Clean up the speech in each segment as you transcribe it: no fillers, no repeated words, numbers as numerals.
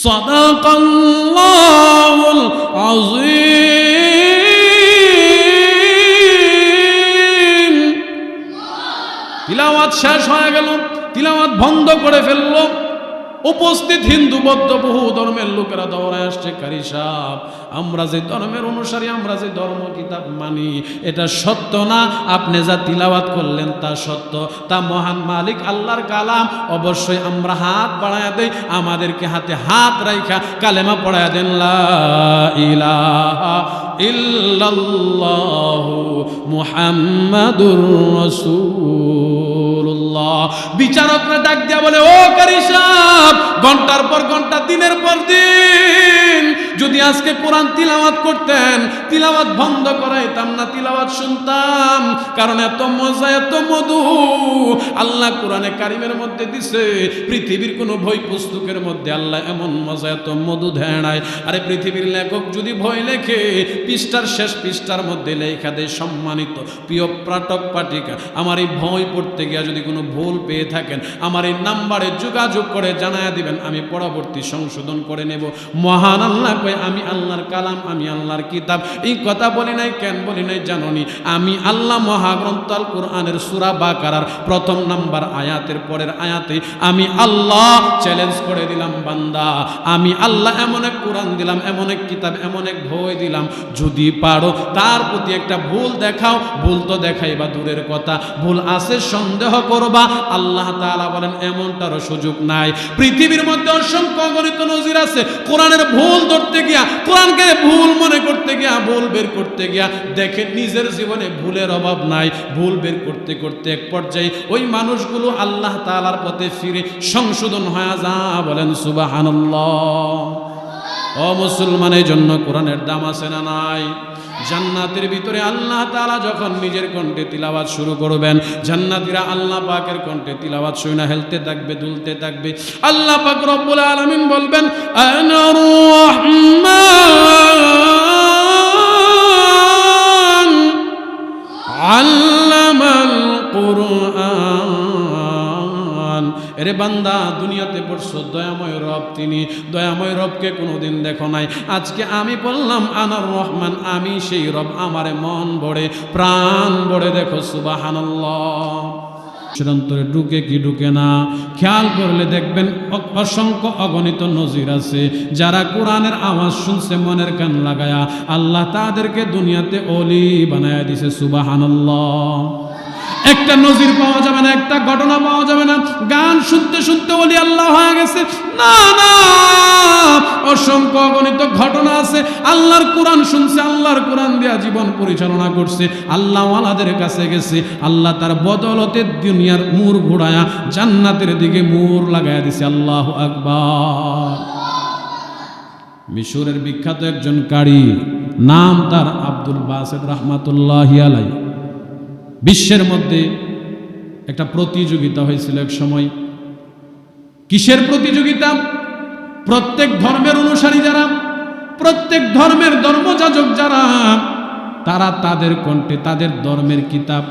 সাদাকাল্লাহুল আযীম। তিলাওয়াত শেষ হয়ে গেল, তিলাওয়াত বন্ধ করে ফেলল। উপস্থিত হিন্দু বৌদ্ধ বহু ধর্মের লোকেরা দৌড়ায় আসছে, কারি সাহেব আমরা যে ধর্মের অনুসারী, আমরা যে ধর্ম কিতাব মানি এটা সত্য না, আপনি যা তিলাওয়াত করলেন তা সত্য, তা মহান মালিক আল্লাহর কালাম। অবশ্যই আমরা হাত বাড়ায়া দেই, আমাদেরকে হাতে হাত রাইখা কালেমা পড়ায়া দেন, লা ইলাহা ইল্লাল্লাহু মুহাম্মাদুর রাসূলুল্লাহ। বিচারকরা ডাক দিয়া বলে, ও কারি সাহেব, ঘন্টার পর ঘন্টা, দিনের পর দিন যদি আজকে কোরআন তিলাওয়াত করতেন, তিলাওয়াত বন্ধ করাইতাম না, তিলাওয়াত শুনতাম। কারণ এত মজা, এত মধু আল্লাহ কোরআনে কারিমের মধ্যে দিছে। পৃথিবীর কোনো বই পুস্তকের মধ্যে আল্লাহ এমন মজা, এত মধু দেয় নাই। আরে পৃথিবীর লেখক যদি বই লেখে, পৃষ্ঠার শেষ পৃষ্ঠার মধ্যে লেখা দেয়, সম্মানিত প্রিয় পাঠক পাঠিকা, আমার এই বই পড়তে গিয়ে যদি কোনো ভুল পেয়ে থাকেন, আমার এই নাম্বারে যোগাযোগ করে জানায়া দিবেন, আমি পরবর্তী সংশোধন করে নেব। মহান আল্লাহ কই, আমি আল্লাহর কালাম, আমি আল্লাহর কিতাব। এই কথা বলি নাই, কেন বলি নাই জানোনি? আমি আল্লাহ মহাগ্রন্থ আল কোরআনের সূরা বাকারার প্রথম নাম্বার আয়াতের পরের আয়াতে আমি আল্লাহ চ্যালেঞ্জ করে দিলাম, বান্দা আমি আল্লাহ এমন এক কোরআন দিলাম, এমন এক কিতাব, এমন এক বই দিলাম, যদি পারো তার প্রতি একটা ভুল দেখাও। ভুল তো দেখাই বা দূরের কথা, ভুল আছে সন্দেহ করবা। আল্লাহ তাআলা বলেন এমনটারও সুযোগ নাই। পৃথিবীর মধ্যে অসংখ্য অগণিত নজির আছে, কোরআনের ভুল ধরতে গিয়া, কোরআনকে ভুল মনে করতে গিয়া, ভুল বের করতে গিয়া দেখেন নিজের জীবনে ভুলের অভাব নাই। ভুল বের করতে করতে এক পর্যায়ে ওই মানুষগুলো আল্লাহ তাআলার পথে ফিরে সংশোধন হয়ে যা। বলেন সুবহানাল্লাহ। ও মুসলমানের জন্য কোরআনের দাম আছে না নাই? জান্নাতের ভিতরে আল্লাহ তাআলা যখন নিজের কণ্ঠে তিলাওয়াত শুরু করবেন, জান্নাতীরা আল্লাহ পাকের কণ্ঠে তিলাওয়াত শুনে হেলতে থাকবে, দুলতে থাকবে। আল্লাহ পাক রব্বুল আলামিন বলবেন, আনার রহমান আল্লামাল কুরআন। এরে বান্দা, দুনিয়াতে পড়ছো দয়াময় রব, তিনি দয়াময় রবকে কোনোদিন দেখো নাই। আজকে আমি বললাম আনার রহমান, আমি সেই রব, আমারে মন ভরে প্রাণ ভরে দেখো। সুবহানাল্লাহ। অন্তরে ঢুকে কি ঢুকে না খেয়াল করলে দেখবেন অসংখ্য অগণিত নজির আছে। যারা কোরআনের আওয়াজ শুনছে মনের কান লাগায়া, আল্লাহ তাদেরকে দুনিয়াতে ওলি বানায়া দিছে। সুবহানাল্লাহ। একটা নজির পাওয়া যাবে না, একটা ঘটনা পাওয়া যাবে না গান শুনতে শুনতে ওলি আল্লাহ হয়ে গেছে, না না। অসংখ্য অগণিত ঘটনা আছে, আল্লাহর কোরআন শুনছে, আল্লাহর কোরআন দিয়া জীবন পরিচালনা করছে, আল্লাহ ওয়ালাদের কাছে গেছে, আল্লাহ তার বদলতে দুনিয়ার মুর ঘোরায়া জান্নাতের দিকে মুর লাগায়া দিছে। আল্লাহু আকবার। মিশরের বিখ্যাত একজন কারি, নাম তার আব্দুল বাসেত রাহমাতুল্লাহি আলাইহি। বিশ্বের মধ্যে একটা প্রতিযোগিতা হয়েছিল এক সময়। কিসের প্রতিযোগিতা? প্রত্যেক ধর্মের অনুসারী যারা, প্রত্যেক ধর্মের ধর্মযাজক যারা, তারা তাদের কণ্ঠে তাদের ধর্মের কিতাব,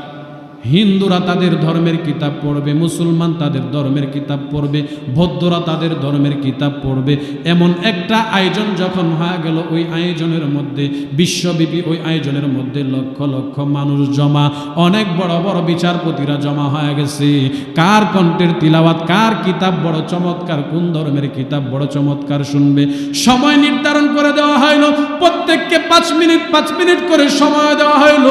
হিন্দুরা তাদের ধর্মের কিতাব পড়বে, মুসলমান তাদের ধর্মের কিতাব পড়বে, বৌদ্ধরা তাদের ধর্মের কিতাব পড়বে। এমন একটা আয়োজন যখন হয়ে গেল, ওই আয়োজনের মধ্যে বিশ্বব্যাপী ওই আয়োজনের মধ্যে লক্ষ লক্ষ মানুষ জমা, অনেক বড় বড় বিচারপতিরা জমা হয়ে গেছে। কার কণ্ঠের তিলাওয়াত, কার কিতাব বড় চমৎকার, কোন ধর্মের কিতাব বড় চমৎকার শুনবে। সময় নির্ধারণ করে দেওয়া হইল, প্রত্যেককে 5 মিনিট করে সময় দেওয়া হইল।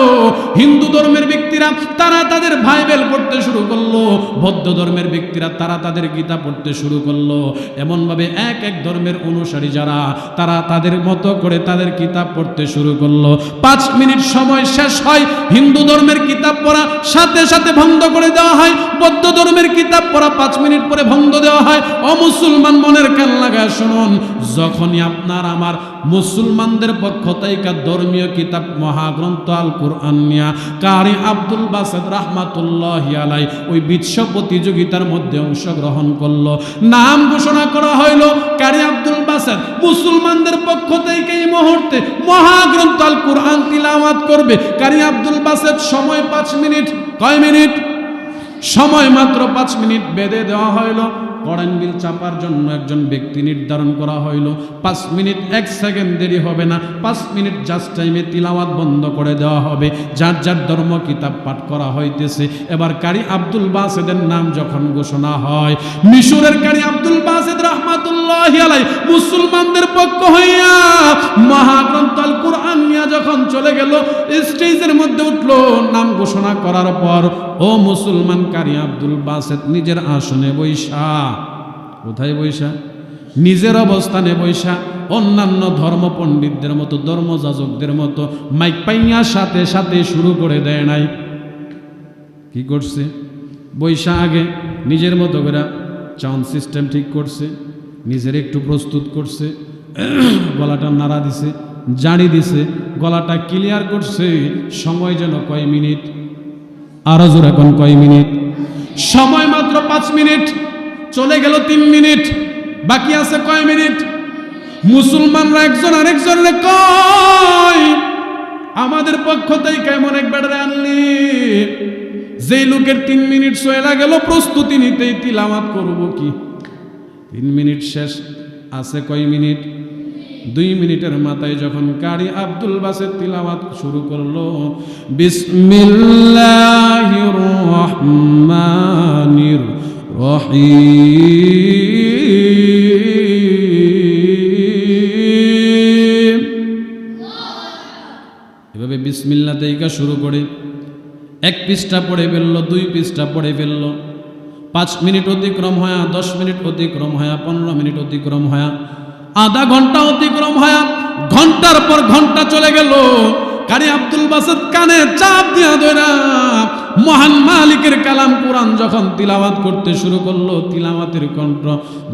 হিন্দু ধর্মের ব্যক্তিরা তারা তাদের বাইবেল পড়তে শুরু করলো, বৌদ্ধ ধর্মের ব্যক্তিরা তারা তাদের গীতা পড়তে শুরু করলো। এমন ভাবে এক এক ধর্মের অনুসারী যারা, তারা তাদের মতো করে তাদের কিতাব পড়তে শুরু করলো। 5 মিনিট সময় শেষ হয়, হিন্দু ধর্মের কিতাব পড়া সাথে সাথে বন্ধ করে দেওয়া হয়, বৌদ্ধ ধর্মের কিতাব পড়া 5 মিনিট পরে বন্ধ দেওয়া হয়। ও মুসলমান, মনের কান লাগায় শুনুন, যখনই আপনার আমার মুসলমানদের পক্ষ থেকে ধর্মীয় কিতাব মহাগ্রন্থ আল কোরআন নিয়া কারি আব্দুল বাসেত রাহমাতুল্লাহি আলাইহি ওই বিশ্ব প্রতিযোগিতার মধ্যে অংশগ্রহণ করলো, নাম ঘোষণা করা হইল কারি আব্দুল বাসেত মুসলমানদের পক্ষ থেকে এই মুহূর্তে মহাগ্রন্থ আল কোরআন তিলাওয়াত করবে। কারি আব্দুল বাসেত সময় 5 মিনিট। কয় মিনিট? সময় মাত্র 5 মিনিট বেঁধে দেওয়া হইল। কারেন্ট বিল চাপার জন্য একজন ব্যক্তি নির্ধারণ করা হইল। 5 মিনিট 1 সেকেন্ড দেরি হবে না, 5 মিনিট জাস্ট টাইমে তিলাওয়াত বন্ধ করে দেওয়া হবে। যার যার ধর্ম কিতাব পাঠ করা হইতেছে। এবার কারি আব্দুল বাসেদের নাম যখন ঘোষণা হয়, মিশরের কারি আব্দুল বাসেদ রাহমাতুল্লাহি আলাইহি মুসলমানদের পক্ষ হইয়া মহাগ্রন্থ আল কুরআন নিয়ে যখন চলে গেল, স্টেজের মধ্যে উঠলো। নাম ঘোষণা করার পর ও মুসলমান কারি আব্দুল বাসেদ নিজের আসনে বৈশা, কোথায় বৈশা? নিজের অবস্থানে বৈশা। অন্যান্য ধর্ম পণ্ডিতদের মতো, ধর্মযাজকদের মতো মাইক পাইয়া সাথে সাথে শুরু করে দেয় নাই। কি করছে? বৈশা আগে নিজের মতো করে সাউন্ড সিস্টেম ঠিক করছে, নিজের একটু প্রস্তুত করছে, গলাটা নাড়া দিছে, জানি দিছে, গলাটা ক্লিয়ার করছে। সময় যেন কয় মিনিট, আরো জোর এখন কয় মিনিট? সময় মাত্র 5 মিনিট, চলে গেল 3 মিনিট, বাকি আছে কয় মিনিট? মুসলমানরা একজন আরেকজনের কয়, আমাদের পক্ষ থেকে কেমন এক বেড়ে আনলি? যেই লোকের 3 মিনিট চলে গেল প্রস্তুতি নিতেই, তিলাওয়াত করব কি? 3 মিনিট শেষ, আছে কয় মিনিট? 2 মিনিটের মাথায় যখন কারি আব্দুল বাসেদ তিলাওয়াত শুরু করলো, বিসমিল্লাহির রহমানির রহিম, এভাবে বিসমিল্লাহ থেকে শুরু করে 1 পৃষ্ঠা পড়ে ফেললো, 2 পৃষ্ঠা পড়ে ফেললো। 5 মিনিট অতিক্রম হয়, 10 মিনিট অতিক্রম হয়, 15 মিনিট অতিক্রম হয়, আধা ঘন্টা অতিক্রম হয়, ঘন্টার পর ঘন্টা চলে গেল। কারি আব্দুল বাসেদ কানে চাপ দিয়া ধরা মহান মালিকের কালাম কোরআন যখন তিলাওয়াত করতে শুরু করলো, তিলাওয়াতের কণ্ঠ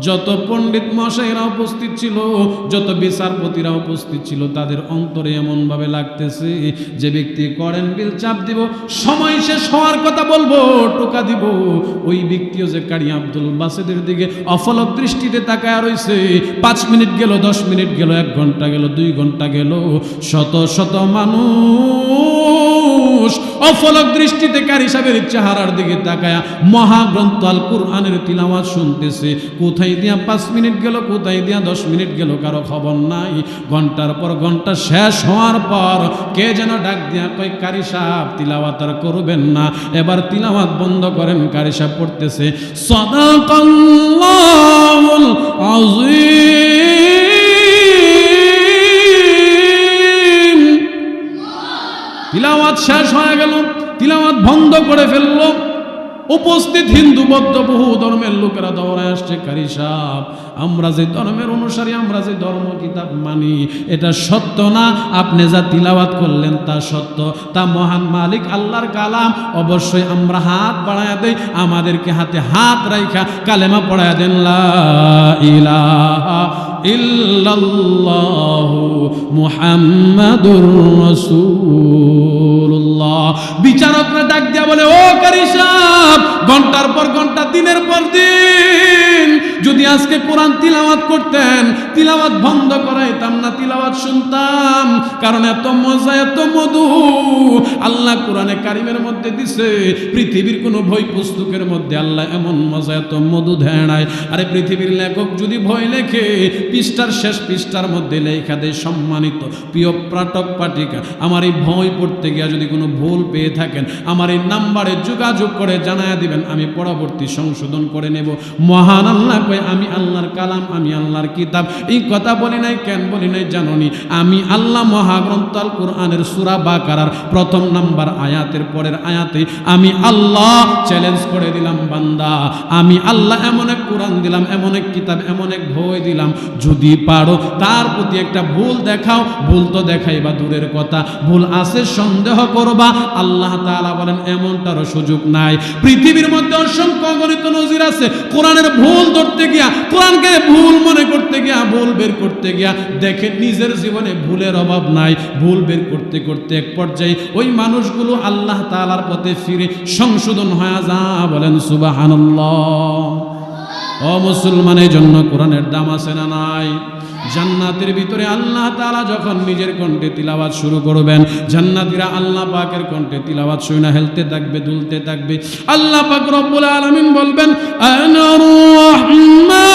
যত পণ্ডিত মশাইরা উপস্থিত ছিল, যত বিচারপতিরা উপস্থিত ছিল, তাদের অন্তরে এমন ভাবে লাগতেছে যে ব্যক্তি কারেন্ট বিল চাপ দিব, সময় শেষ হওয়ার কথা বলবো, টোকা দিব, ওই ব্যক্তিও যে কারি আব্দুল বাসেদের দিকে অফলক দৃষ্টিতে তাকায় রইছে। 5 মিনিট গেল, 10 মিনিট গেল, 1 ঘন্টা গেল, 2 ঘন্টা গেল, শত শত মানুষ অফলক দৃষ্টিতে কারি সাহেবের চেহারার দিকে তাকায়া মহাগ্রন্থ আল কুরআনের তিলাওয়াত শুনতেছে। কোথায় দিয়া 5 মিনিট গেল, কোথায় দিয়া 10 মিনিট গেল, কারো খবর নাই। ঘন্টার পর ঘন্টা শেষ হওয়ার পর কে যেন ডাক দিয়া কয়, কারি সাহেব তিলাওয়াত আর করবেন না, এবার তিলাওয়াত বন্ধ করেন। কারি সাহেব পড়তেছে, সাদাকাল্লাহুল আযীম। তিলাওয়াত শেষ হয়ে গেল, তিলাওয়াত বন্ধ করে ফেলল। উপস্থিত হিন্দু বৌদ্ধ বহু ধর্মের লোকেরা দৌড়ায় আসছে, কারি সাহেব আমরা যে ধর্মের অনুসারী, আমরা যে ধর্ম কিতাব মানি, এটা সত্য না, আপনি যা তিলাওয়াত করলেন তা সত্য, তা মহান মালিক আল্লাহর কালাম। অবশ্যই আমরা হাত বাড়ায়া দেই, আমাদেরকে হাতে হাত রাইখা কালেমা পড়ায়া দেন, লা ইলাহা ইল্লাল্লাহু মুহাম্মাদুর রাসূলুল্লাহ। বিচারকরা ডাক দিয়া বলে, ও কারি সাহেব, ঘন্টার পর ঘন্টা, দিনের পর দিন যদি আজকে কোরআন তিলাওয়াত করতেন, তিলাওয়াত বন্ধ করাইতাম না, তিলাওয়াত শুনতাম। কারণ এত মজা, এত মধু আল্লাহ কোরআনে কারিমের মধ্যে দিছে। পৃথিবীর কোনো বই পুস্তকের মধ্যে আল্লাহ এমন মজা, এত মধু দেয় নাই। আরে পৃথিবীর লেখক যদি বই লেখে, পৃষ্ঠার শেষ পৃষ্ঠার মধ্যে লেখা দেয়, সম্মানিত প্রিয় পাঠক পাঠিকা, আমার এই বই পড়তে গিয়া যদি কোনো ভুল পেয়ে থাকেন, আমার এই নাম্বারে যোগাযোগ করে জানায়া দিবেন, আমি পরবর্তী সংশোধন করে নেব। মহান আল্লাহ কয়, আমি আল্লাহর কালাম, আমি আল্লাহর কিতাব। এই কথা বলি নাই, কেন বলি নাই জাননি? আমি আল্লাহ মহাগ্রন্থ আল কুরআনের সূরা বাকারার 1 নাম্বার আয়াতের পরের আয়াতে আমি আল্লাহ চ্যালেঞ্জ করে দিলাম, বান্দা আমি আল্লাহ এমন এক কোরআন দিলাম, এমন এক কিতাব, এমন এক বই দিলাম, যদি পারো তার প্রতি একটা ভুল দেখাও। ভুল তো দেখাই বা দূরের কথা, ভুল আছে সন্দেহ করবা। আল্লাহ তাআলা বলেন এমনটারও সুযোগ নাই। পৃথিবীর মধ্যে অসংখ্য গণিত নজির আছে, কোরআনের ভুল ধরতে গিয়া, কোরআনকে ভুল মনে করতে গিয়া, ভুল বের করতে গিয়া দেখেন নিজের জীবনে ভুলের অভাব নাই। ভুল বের করতে করতে এক পর্যায়ে ওই মানুষগুলো আল্লাহ তাআলার পথে ফিরে সংশোধন হয়ে যা। বলেন সুবহানাল্লাহ। ও মুসলমান, এই জন্য কোরআনের দাম আছে না নাই? জান্নাতের ভিতরে আল্লাহ তাআলা যখন নিজের কণ্ঠে তিলাওয়াত শুরু করবেন, জান্নাতীরা আল্লাহ পাকের কণ্ঠে তিলাওয়াত শুনে হেলতে থাকবে, দুলতে থাকবে। আল্লাহ পাক রব্বুল আলামিন বলবেন, আনার রহমান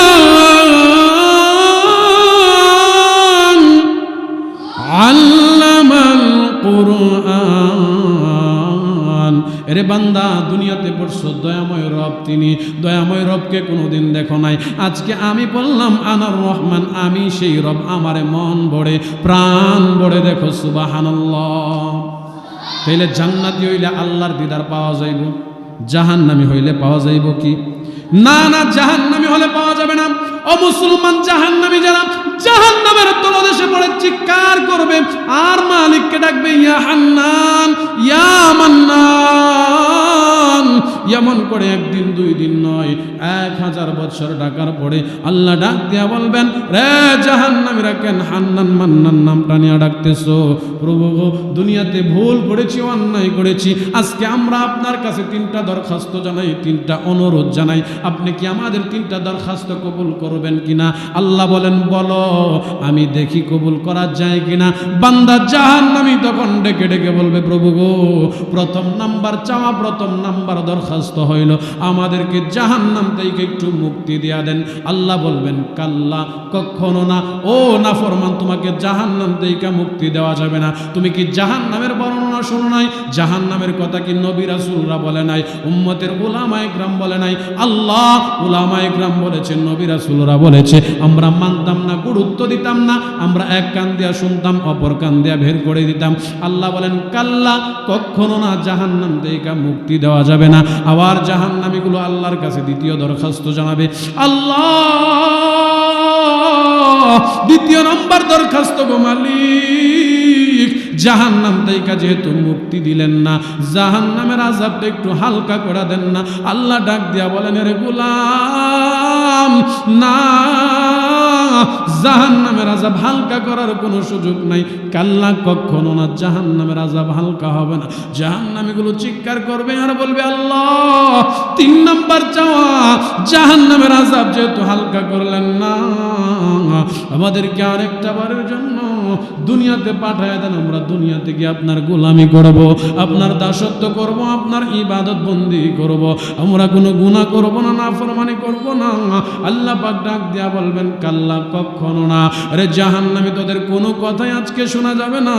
আল্লামাল কুরআন। এরে বান্দা, দুনিয়াতে পড়ছো দয়াময় রব, তিনি দয়াময় রবকে কোনোদিন দেখো নাই। আজকে আমি বললাম আনার রহমান, আমি সেই রব, আমারে মন ভরে প্রাণ ভরে দেখো। সুবহানাল্লাহ। তাইলে জান্নাতি হইলে আল্লাহর দিদার পাওয়া যাইব, জাহান্নামী হইলে পাওয়া যাইব কি? না না, জাহান্নামী হলে পাওয়া যাবে না। ও মুসলমান, জাহান্নামী যারা জাহান্নামের তলদেশে পড়ে চিৎকার করবে আর মালিককে ডাকবে, ইয়া হান্নান ইয়া মান্নান। এমন করে একদিন দুই দিন নয়, 1000 বছর ডাকার পরে আল্লাহ ডাক দিয়া বলবেন, রে জাহান্নামীরা, কেন হান্নান মান্নান নামটা নিয়ে ডাকতেছো? প্রভু গো, দুনিয়াতে ভুল করেছি, অন্যায় করেছি। আজকে আমরা আপনার কাছে 3টা দরখাস্ত জানাই, 3টা অনুরোধ জানাই। আপনি কি আমাদের 3টা দরখাস্ত কবুল করবেন কিনা? আল্লাহ বলেন, বলো, আমি দেখি কবুল করা যায় কিনা। বান্দা জাহান্নামী তখন ডেকে ডেকে বলবে, প্রভু গো, প্রথম নাম্বার চাওয়া, প্রথম নাম্বার দরখাস্ত হইল আমাদেরকে জাহান্নাম থেকে একটু মুক্তি দিয়া দেন। আল্লাহ বলবেন, কাল্লা, কখনো না। ও নাফরমান, তোমাকে জাহান্নাম থেকে মুক্তি দেওয়া যাবে না। তুমি কি জাহান্নামের বর্ণনা শোনো নাই? জাহান্নামের কথা কি নবী রাসূলরা বলে নাই? উম্মতের উলামায়ে কিরাম বলে নাই? আল্লাহ, উলামায়ে কিরাম বলেছেন, নবী রাসূলরা বলেছে। আমরা মানতাম না, গুরুত্ব দিতাম না, আমরা এক কান দিয়া শুনতাম, অপর কান দিয়া বের করে দিতাম। আল্লাহ বলেন, কাল্লা, কখনো না, জাহান্নাম থেকে মুক্তি দেওয়া যাবে না। আবার জাহান্নামীগুলো আল্লাহর কাছে দ্বিতীয় দরখাস্ত জানাবে, আল্লাহ, দ্বিতীয় নম্বর দরখাস্ত গো মালিক, জাহান্নাম থেকে যেহেতু মুক্তি দিলেন না, জাহান্নামের আযাবটা একটু হালকা করে দেন না। আল্লাহ ডাক দিয়া বলেন, রে গোলাম, না, জাহান্নামের আযাব হালকা করার কোনো সুযোগ নাই। কাল্লা, কখনো না, জাহান্নামের আযাব হালকা হবে না। জাহান্নামীগুলো চিৎকার করবে আর বলবে, আল্লাহ, 3 নাম্বার চাওয়া, জাহান্নামের আযাব যেহেতু হালকা করলেন না, আমাদেরকে আরেকটা বারের জন্য দুনিয়াতে পাঠায় দেন। আমরা দুনিয়াতে গিয়ে আপনার গোলামি করব, আপনার দাসত্ব করব, আপনার ইবাদত বন্দি করব। আমরা কোনো গুনাহ করব না, নাফরমানি করব না। আল্লাহ পাক ডাক দিয়া বলবেন, কাল্লা, কখনো না। আরে জাহান্নামী, তোদের কোনো কথাই আজকে শোনা যাবে না।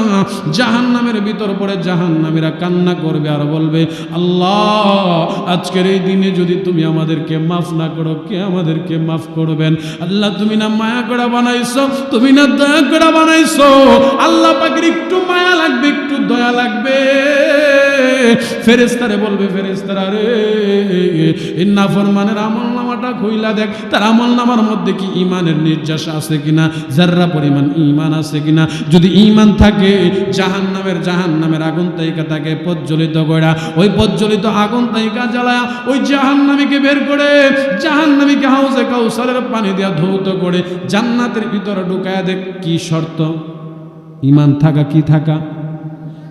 জাহান্নামের ভিতর পড়ে জাহান্নামীরা কান্না করবে আর বলবে, আল্লাহ, আজকের এই দিনে যদি তুমি আমাদেরকে মাফ না করো, কে আমাদেরকে মাফ করবেন? আল্লাহ, তুমি না মায়া করে বানাইছো, তুমি না দয়া করে বানাইছো। আল্লাহ পাকের একটু মায়া লাগবে, একটু দয়া লাগবে। ফেরেশতারে বলবে, ফেরেশতারা রে, এই নাফরমানের আমলনামাটা খুইলা দেখ, তার আমলনামার মধ্যে কি ঈমানের নির্যাস আছে কিনা, যাররা পরিমাণ ঈমান আছে কিনা। যদি ঈমান থাকে, জাহান্নামের আগুন তাইকা তাকে প্রজ্বলিত কইরা, ওই প্রজ্বলিত আগুন তাইকা জ্বালায়া ওই জাহান্নামীকে বের করে, জাহান্নামীকে হাউজে কাউসারের পানি দিয়া ধৌত করে জান্নাতের ভিতরে ঢুকায়া দেখ। কি শর্ত? ঈমান থাকা, কি থাকা?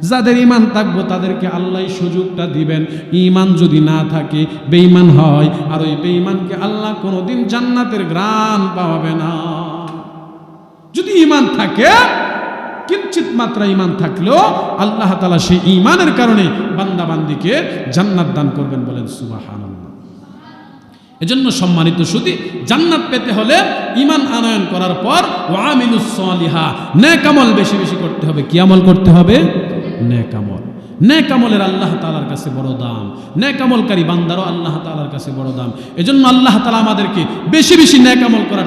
যাদের ঈমান থাকবো তাদেরকে আল্লাহ সুযোগটা দিবেন। ঈমান যদি না থাকে, বেঈমান হয়, আর ওই বেঈমানকে আল্লাহ কোনোদিন জান্নাতের ঘ্রাণ পাওয়াবে না। যদি ঈমান থাকে, কিঞ্চিত মাত্রা ঈমান থাকলেও আল্লাহ তাআলা সেই ঈমানের কারণে বান্দা বান্দিকে জান্নাত দান করবেন। বলেন সুবহানাল্লাহ। এজন্য সম্মানিত সুধী, জান্নাত পেতে হলে ঈমান আনয়ন করার পর ওয়ামিলুস সালিহা, নেক আমল বেশি বেশি করতে হবে। কি আমল করতে হবে? নেক আমল। নেক আমলের আল্লাহ তাআলার কাছে বড় দাম, নেক আমলকারী বান্দারও আল্লাহ তাআলার কাছে বড় দাম। এজন্য আল্লাহ তাআলা আমাদেরকে বেশি বেশি নেক আমল করার